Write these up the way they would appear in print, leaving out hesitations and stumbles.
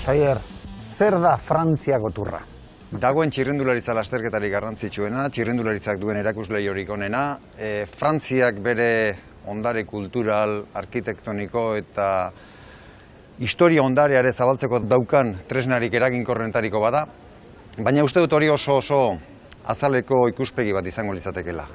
Xavier, zer da Frantziako turra? Dagoen txirrendularitza lasterketarik garrantzitsuena, txirrendularitzak duen erakusleiorik onena, Frantziak bere ondare kultural, arkitektoniko eta historia ondareare zabaltzeko daukan tresnarik eraginkorrenetariko bada, baina uste dut hori oso azaleko ikuspegi bat izango litzatekeela.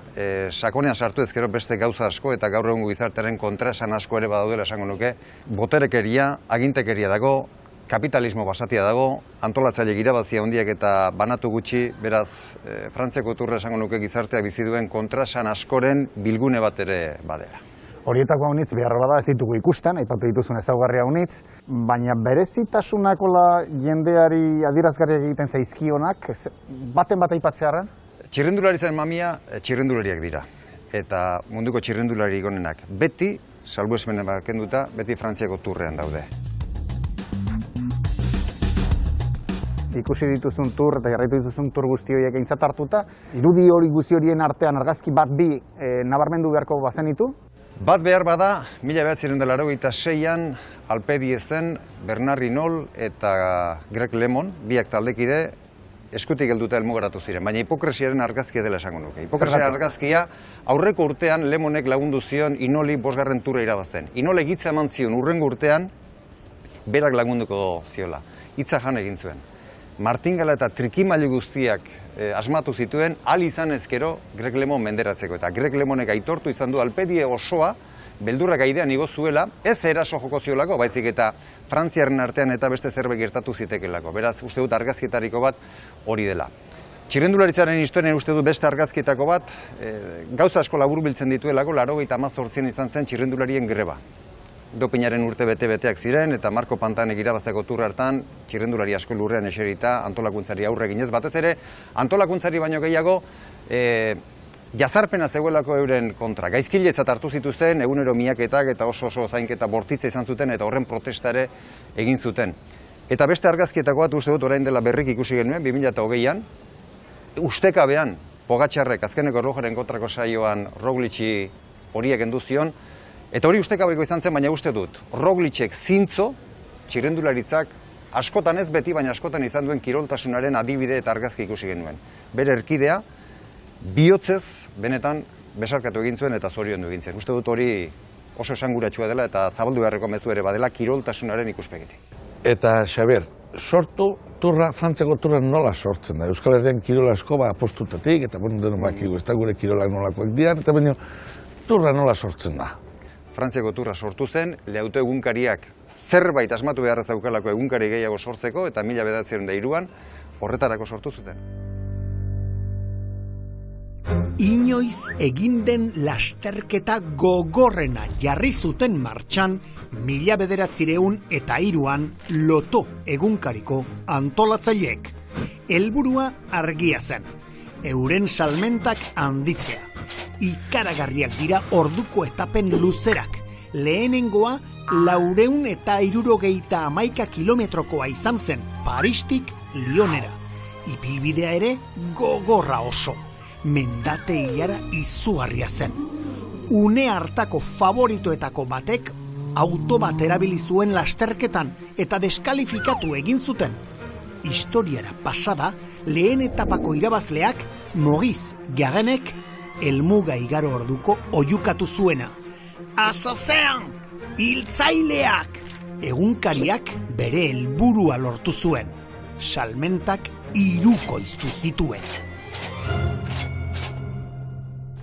Sakonean sartu ezkero beste gauza asko eta gaur egungo gizartearen kontraesan asko ere badaudela esango nuke, boterekeria, agintekeria dago, kapitalismo basatia dago, antolatzaile irabazia handiak eta banatu gutxi, beraz, Frantziako turra esango nuke gizartea bizi duen kontraesan askoren bilgune bat ere badela. Horietako haunitz, beharra da ez ditugu ikusten, aipatu dituzun ezaugarria haunitz, baina berezitasunakola jendeari adierazgarriak egiten zaizkionak, baten bat aipatzearren? Txirrendularitzaren mamia txirrendulariak dira, eta munduko txirrendulari onenak beti, salbuesmenen bat kenduta, beti Frantziako turrean daude. Ikusi dituzun tur eta jarraitu dituzun tur guzti horiek aintzat hartuta, irudi hori guzti horien artean argazki bat bi nabarmendu beharko bazenitu? Bat behar bada, 1986an Alpediezen Bernard Hinault eta Greg LeMond, biak taldekide, eskutik helduta helmugaratu ziren, baina hipokresiaren argazkia dela esango nuke. Hipokresiaren argazkia aurreko urtean LeMondek lagundu zion Hinaulti 5. turra irabazten. Hinaultek hitza eman zion urrengo urtean berak lagunduko ziola. Hitza jan egin zuen. Martingala eta trikimailu guztiak asmatu zituen, ahal izan ezkero Greg LeMond menderatzeko. Eta Greg LeMondek aitortu izan du Alpedie osoa, beldurrak aidean igo zuela, ez eraso joko ziolako, baizik eta Frantziaren artean eta beste zerbait gertatu zitekelako. Beraz, uste dut argazkietariko bat hori dela. Txirrendularitzaren historian uste dut beste argazkietako bat, gauza asko laburbiltzen dituelako, 1988an izan zen txirrendularien greba. Dopinaren urte bete-beteak ziren, eta Marko Pantanek irabazteko turra hartan, txirrendulari asko lurrean eserita, antolakuntzari aurre eginez. Batez ere, antolakuntzari baino gehiago, jazarpena zegoelako euren kontra. Gaizkiletzat hartu zituzten, egunero miaketak eta oso zainketa bortitza izan zuten, eta horren protestare egin zuten. Eta beste argazkietako bat uste dut orain dela berrik ikusi genuen, 2020an, ustekabean, Pogačarrek azkeneko erlojaren kontrako saioan Roglic'i horiek kendu zion. Eta hori ustekabeko izan zen, baina uste dut, Roglicek zintzo, txirrendularitzak, askotan ez beti, baina askotan izan duen kiroltasunaren adibide eta argazki ikusi genuen. Bere erkidea, bihotzez, benetan, besarkatu egin zuen eta zoriondu egin zen. Uste dut hori oso esanguratsua dela eta zabaldu beharreko mezu ere badela kiroltasunaren ikuspegitik. Eta, Xabier, Frantziako turra nola sortzen da? Euskal Herrian kirola asko apostutatik, eta denon bakigu, ez da gure kirolak nolakoak dian, eta baina turra nola sortzen da? Frantziako turra sortu zen, Leauto egunkariak zerbait asmatu beharra zaukalako egunkari gehiago sortzeko, eta 1903an horretarako sortu zuten. Inoiz egin den lasterketa gogorrena jarri zuten martxan 1903an Loto egunkariko antolatzaileek. Helburua argia zen, euren salmentak handitzea. Ikaragarriak dira orduko etapen luzerak. Lehenengoa 471 kilometrokoa izan zen Paristik Lyonera. Ibilbidea ere gogorra oso. Mendate ilara izugarria zen. Une hartako favoritoetako batek auto bat erabili zuen lasterketan eta deskalifikatu egin zuten. Historiara pasada, lehen etapako irabazleak Maurice Garenek helmuga igaro orduko oihukatu zuena. Azazean, hiltzaileak! Egunkariak bere helburua lortu zuen. Salmentak 3 iztu zituen.